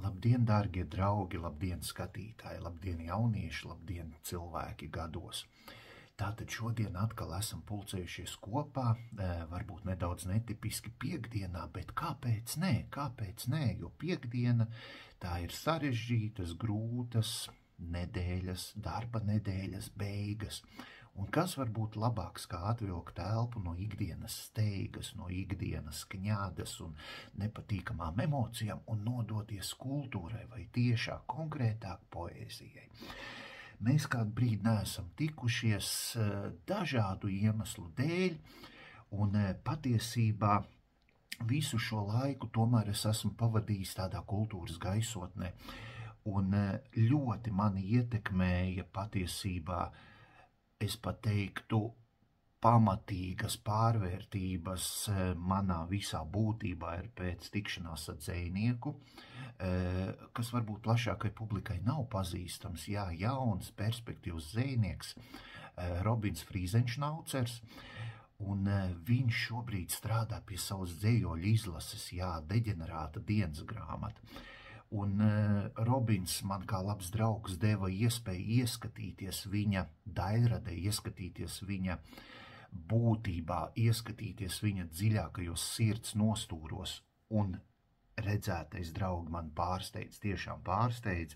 Labdien, dārgie draugi, labdien, skatītāji, labdien, jaunieši, labdien, cilvēki gados. Tātad šodien atkal esam pulcējušies kopā, varbūt nedaudz netipiski piekdienā, bet kāpēc nē? Kāpēc nē? Jo piekdiena tā ir sarežģītas, grūtas nedēļas, darba nedēļas beigas. Un kas var būt labāks, kā atvilkt elpu no ikdienas steigas, no ikdienas kņādas un nepatīkamām emocijām un nodoties kultūrai vai tiešā konkrētāk poēzijai. Mēs kādu brīdi neesam tikušies dažādu iemeslu dēļ, un patiesībā visu šo laiku tomēr es esmu pavadījis tādā kultūras gaisotnē, un ļoti mani ietekmēja patiesībā, es pat teiktu, pamatīgas pārvērtības manā visā būtībā ir pēc tikšanās ar dzejnieku, kas varbūt plašākai publikai nav pazīstams, jauns perspektīvs dzejnieks, Robins Frīzenšnaucers, un viņš šobrīd strādā pie savas dzejoļu izlases, deģenerāta dienas grāmata. Un Robins man kā labs draugs deva iespēju ieskatīties viņa daļradē, ieskatīties viņa būtībā, ieskatīties viņa dziļākajos sirds nostūros, un redzētais draugi man pārsteidz, tiešām pārsteidz.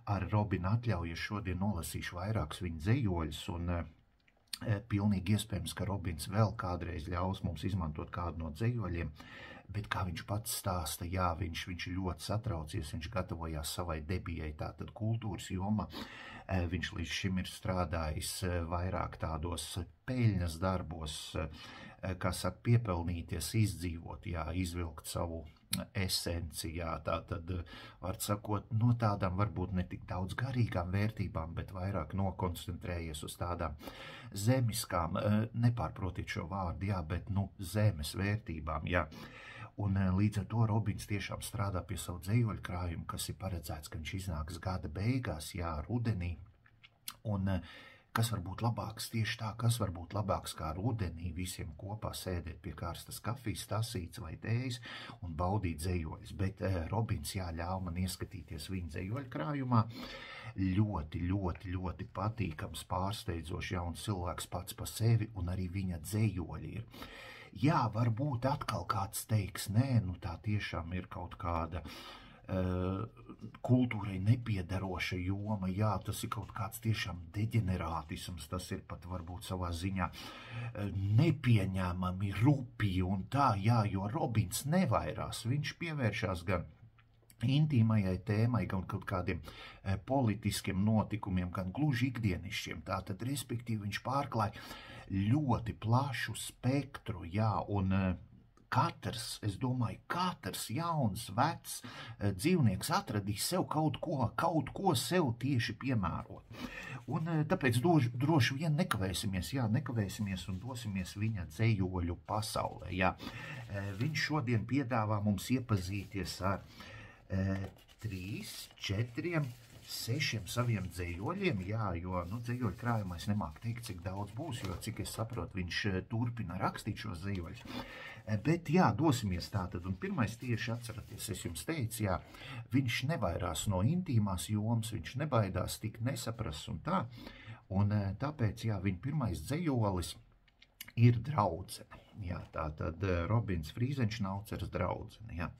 Ar Robinu atļauju šodien nolasīšu vairākus viņa dzejoļus, un pilnīgi iespējams, ka Robins vēl kādreiz ļaus mums izmantot kādu no dzejoļiem, bet kā viņš pats stāsta, viņš ļoti satraucies, viņš gatavojās savai debijai, tātad kultūras jomā. Viņš līdz šim ir strādājis vairāk tādos peļņas darbos, kā saka, piepelnīties, izdzīvot, izvilkt savu esenci, tātad, var sakot, no tādām varbūt ne tik daudz garīgām vērtībām, bet vairāk nokoncentrējies uz tādām zemiskām, nepārprotiet šo vārdu, bet, zemes vērtībām, Un līdz ar to Robins tiešām strādā pie savu dzejoļu krājumu, kas ir paredzēts, ka viņš iznāks gada beigās, rudenī, un kas var būt labāks tieši tā, kas var būt labāks kā rudenī visiem kopā sēdēt pie karstas kafijas, tasītes vai tējas un baudīt dzejoļus. Bet Robins ļāva man ieskatīties viņa dzejoļu krājumā. Ļoti patīkams, pārsteidzoši jauns cilvēks pats pa sevi, un arī viņa dzejoļi ir. Varbūt atkal kāds teiks, nē, tā tiešām ir kaut kāda kultūrai nepiederoša joma, tas ir kaut kāds tiešām deģenerātisms, tas ir pat varbūt savā ziņā nepieņēmami rupi un tā, jo Robins nevairās, viņš pievēršās gan intīmajai tēmai, gan kaut kādiem politiskiem notikumiem, gan gluži ikdienišķiem, tātad, respektīvi, viņš pārklāja ļoti plašu spektru, un katrs, es domāju, katrs jauns, vecs dzīvnieks atradīs sev kaut ko sev tieši piemērot. Un tāpēc droši vien nekavēsimies un dosimies viņa dzejoļu pasaulē, Viņš šodien piedāvā mums iepazīties ar 3, 4, 6 saviem dzejoļiem, jo dzejoļu krājumā es nemāku teikt, cik daudz būs, jo, cik es saprotu, viņš turpina rakstīt šos dzejoļus. Bet dosimies tātad, un pirmais tieši atceraties, es jums teicu, viņš nevairās no intīmās jomas, viņš nebaidās tik nesaprast un tā, un tāpēc, viņa pirmais dzejolis ir draudzene, tātad Robins Frīzenšnaucers draudzene,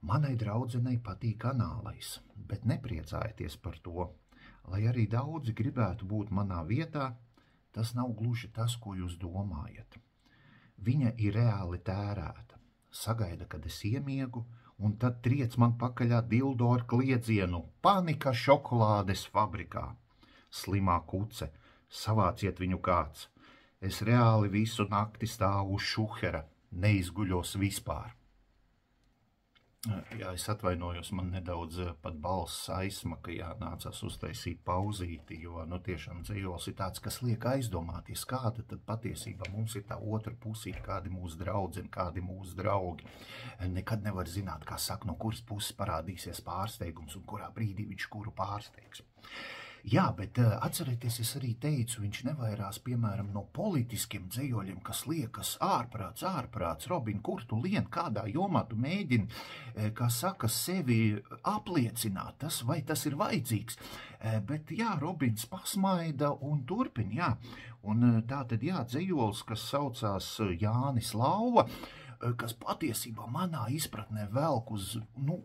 Manai draudzenei patīk anālais, bet nepriecājieties par to, lai arī daudzi gribētu būt manā vietā, tas nav gluži tas, ko jūs domājat. Viņa ir reāli tērēta, sagaida, kad es iemiegu, un tad triec man pakaļā dildo ar kliedzienu, panika šokolādes fabrikā. Slimā kuce, savāciet viņu kāds, es reāli visu nakti stāvu uz šuhera, neizguļos vispār. Es atvainojos, man nedaudz pat balss aizsmaka, nācās uztaisīt pauzīti, jo tiešām dzejols ir tāds, kas liek aizdomāties, kāda tad patiesībā mums ir tā otra pusīte, kādi mūsu draudzeni, kādi mūsu draugi. Nekad nevar zināt, kā saka, no kuras puses parādīsies pārsteigums un kurā brīdī viņš kuru pārsteigs. Jā, bet atcerieties, es arī teicu, viņš nevairās, piemēram, no politiskiem dzejoļiem, kas liekas ārprāts, Robin, kur tu lien, kādā jomā tu mēģini, kā saka, sevi apliecināt, vai tas ir vajadzīgs. Bet jā, Robins pasmaida un turpina, jā. Un tā tad, jā, dzejols, kas saucās Jānis Lauva, kas patiesībā manā izpratnē velk uz,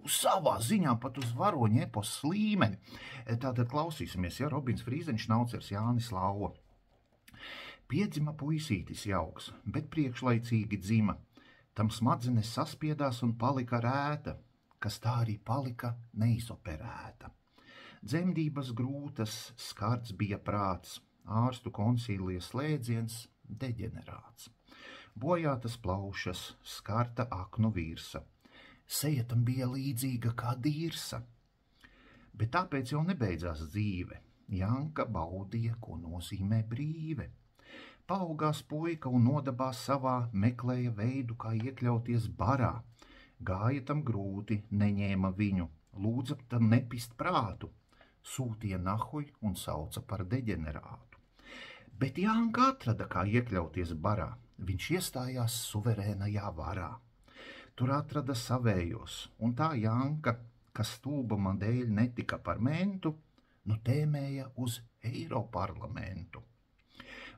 savā ziņā pat uz varoņu eposu līmeni. Tātad klausīsimies, ja Robins Frīzenšnaucers Jānis Lauva. Piedzima puisītis jauks, bet priekšlaicīgi dzima. Tam smadzenes saspiedās un palika rēta, kas tā arī palika neizoperēta. Dzemdības grūtas, skarts bija prāts, ārstu konsīlijas slēdziens, deģenerāts. Bojātas plaušas, skarta aknu virsa. Seja tam bija līdzīga kā dīrsa. Bet tāpēc jau nebeidzās dzīve. Janka baudīja, ko nozīmē brīve. Paaugās puika un nodabās savā, meklēja veidu, kā iekļauties barā. Gāja tam grūti, neņēma viņu, lūdza tam nepist prātu. Sūtīja nahuj un sauca par deģenerātu. Bet Janka atrada, kā iekļauties barā. Viņš iestājās suverēnajā varā. Tur atrada savējos, un tā Janka, kas stulbuma dēļ netika par mentu, tēmēja uz Eiroparlamentu.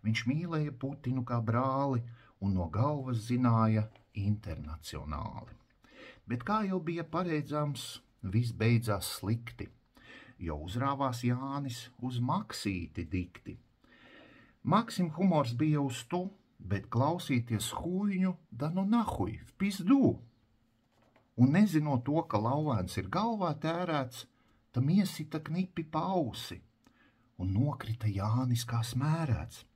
Viņš mīlēja Putinu kā brāli un no galvas zināja internacionāli. Bet kā jau bija paredzams, viss beidzās slikti, jo uzrāvās Jānis uz Maksīti dikti. Maksim humors bija uz tu, bet klausīties huiņu, da nahuj, v pizdu. Un nezinot to, ka lauvēns ir galvā tērēts, tam iesita knipi pa ausi, un nokrita Jānis kā smērēts.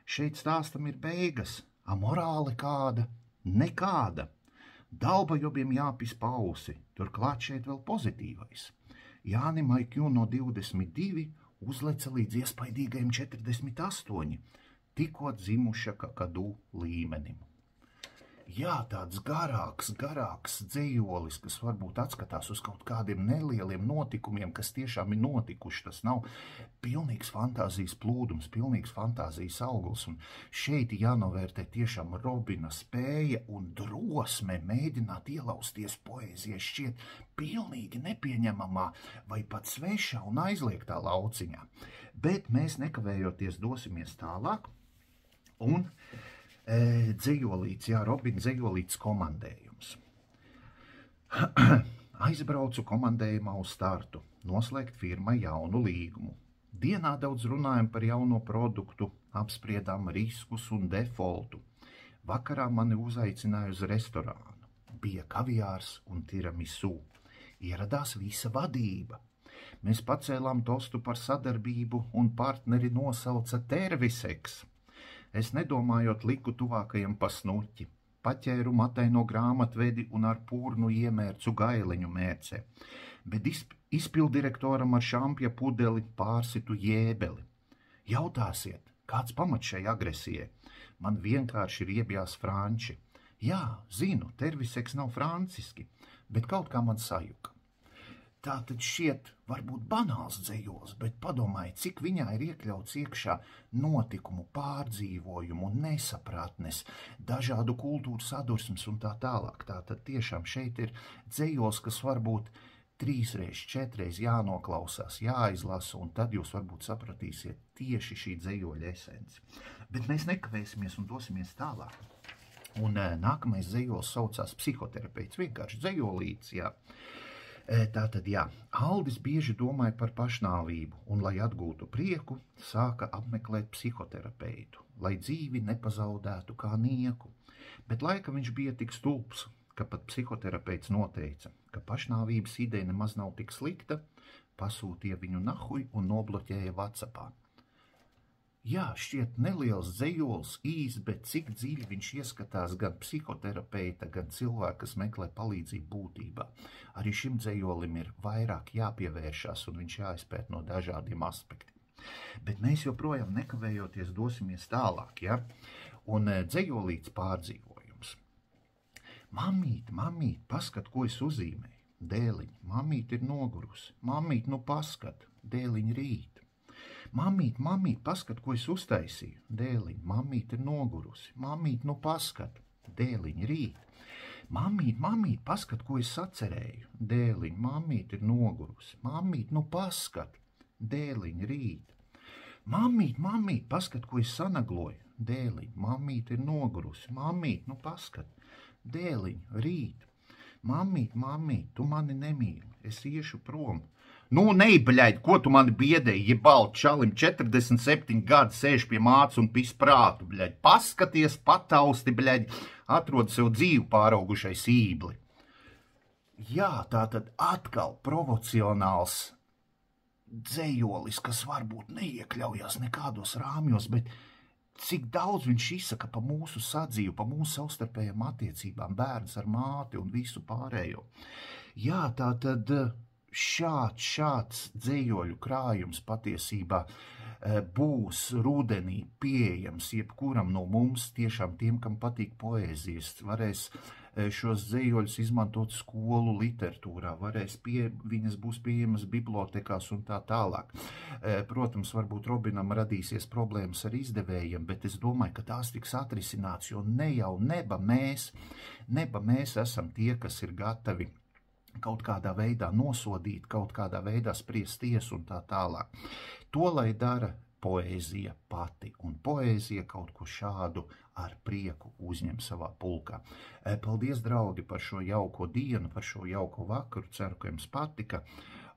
Šeit stāstam ir beigas, amorāli kāda, nekāda. Dalbajobiem jāpis pa ausi, turklāt šeit vēl pozitīvais. Jānim IQ no 22 uzleca līdz iespaidīgajiem 48, tikko dzimuša kakadu līmenim. Jā, tāds garāks dzejolis, kas varbūt atskatās uz kaut kādiem nelieliem notikumiem, kas tiešām ir notikuši. Tas nav pilnīgs fantāzijas plūdums, pilnīgs fantāzijas augurs. Un šeit jānovērtē tiešām Robina spēja un drosme mēģināt ielausties poēzijai šķiet pilnīgi nepieņemamā vai pat svešā un aizliegtā lauciņā. Bet mēs nekavējoties dosimies tālāk. Un dzejolīts, jā, Robina dzejolīts komandējums. Aizbraucu komandējumā uz startu, noslēgt firmai jaunu līgumu. Dienā daudz runājam par jauno produktu, apspriedām riskus un defoltu. Vakarā mani uzaicināja uz restorānu. Bija kaviārs un tiramisu. Ieradās visa vadība. Mēs pacēlām tostu par sadarbību un partneri nosauca Terviseks. Es nedomājot liku tuvākajam pa snuķi, paķēru mataino grāmatvedi un ar pūrnu iemērcu gailiņu mērcē, bet izpildirektoram ar šampja pudeli pārsitu jēbeli. Jautāsiet, kāds pamats šai agresijai? Man vienkārši riebjās franči. Jā, zinu, Terviseks nav franciski, bet kaut kā man sajuka. Tātad šiet varbūt banāls dzejols, bet padomājiet, cik viņā ir iekļauts iekšā notikumu, pārdzīvojumu, nesapratnes, dažādu kultūru sadursmes un tā tālāk. Tātad tiešām šeit ir dzejols, kas varbūt 3 reiz, 4 reiz jānoklausās, jāizlasa, un tad jūs varbūt sapratīsiet tieši šī dzejoļa esenci. Bet mēs nekavēsimies un dosimies tālāk. Un nākamais dzejols saucās psihoterapeits, vienkārši dzejolīts, jā. Tātad, jā, Aldis bieži domāja par pašnāvību un, lai atgūtu prieku, sāka apmeklēt psihoterapeitu, lai dzīvi nepazaudētu kā nieku. Bet laika viņš bija tik stulbs, ka pat psihoterapeits noteica, ka pašnāvības ideja nemaz nav tik slikta, pasūtīja viņu nahuj un nobloķēja WhatsAppā. Jā, šķiet neliels dzejols, īs, bet cik dziļi viņš ieskatās gan psihoterapeita, gan cilvēka, kas meklē palīdzību būtībā. Arī šim dzejolim ir vairāk jāpievēršās un viņš jāizpēt no dažādiem aspektiem. Bet mēs joprojām nekavējoties dosimies tālāk, ja? Un dzejolīts pārdzīvojums. Mamīt, paskat, ko es uzīmēju. Dēliņ, mamīt ir nogurusi. Mamīt, paskat, dēliņ rīt. Mamīt, paskat, ko es uztaisīju. Dēliņ, mamīt ir nogurusi. Mamīt, nu paskat. Dēliņ, rīt. Mamīt, paskat, ko es sacerēju. Dēliņ, mamīt ir nogurusi. Mamīt, nu paskat. Dēliņ, rīt. Mamīt, paskat, ko es sanagloju. Dēliņ, mamīt ir nogurusi. Mamīt, nu paskat. Dēliņ, rīt. Mamīt, tu mani nemīli. Es iešu prom. Nu, neibļaid, ko tu mani biedēji, ja balti čalim 47 gadi sēž pie mācas un pis prātu, bļaid. Paskaties, patausti, bļaid, atrod sev dzīvu pāraugušais ībli. Jā, tā tad atkal provocionāls dzejolis, kas varbūt neiekļaujās nekādos rāmjos, bet cik daudz viņš izsaka pa mūsu sadzīvu, pa mūsu savstarpējām attiecībām, bērns ar māti un visu pārējo. Jā, tā tad šāds dzejoļu krājums patiesībā būs rudenī pieejams jebkuram no mums, tiešām tiem, kam patīk poēzijas, varēs šos dzejoļus izmantot skolu literatūrā, viņas būs pieejamas bibliotekās un tā tālāk. Protams, varbūt Robinam radīsies problēmas ar izdevējiem, bet es domāju, ka tās tiks atrisināts, jo neba mēs esam tie, kas ir gatavi kaut kādā veidā nosodīt, kaut kādā veidā spriest tiesu un tā tālāk. To, lai dara poēzija pati, un poēzija kaut ko šādu ar prieku uzņem savā pulkā. Paldies, draugi, par šo jauko dienu, par šo jauko vakaru, ceru, ka jums patika,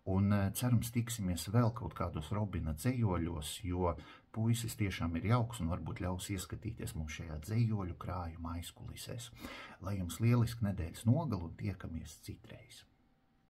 un cerams tiksimies vēl kaut kādos Robina dzejoļos, jo puisis tiešām ir jauks un varbūt ļaus ieskatīties mums šajā dzejoļu krājuma aizkulisēs. Lai jums lieliski nedēļas nogalu un tiekamies citreiz.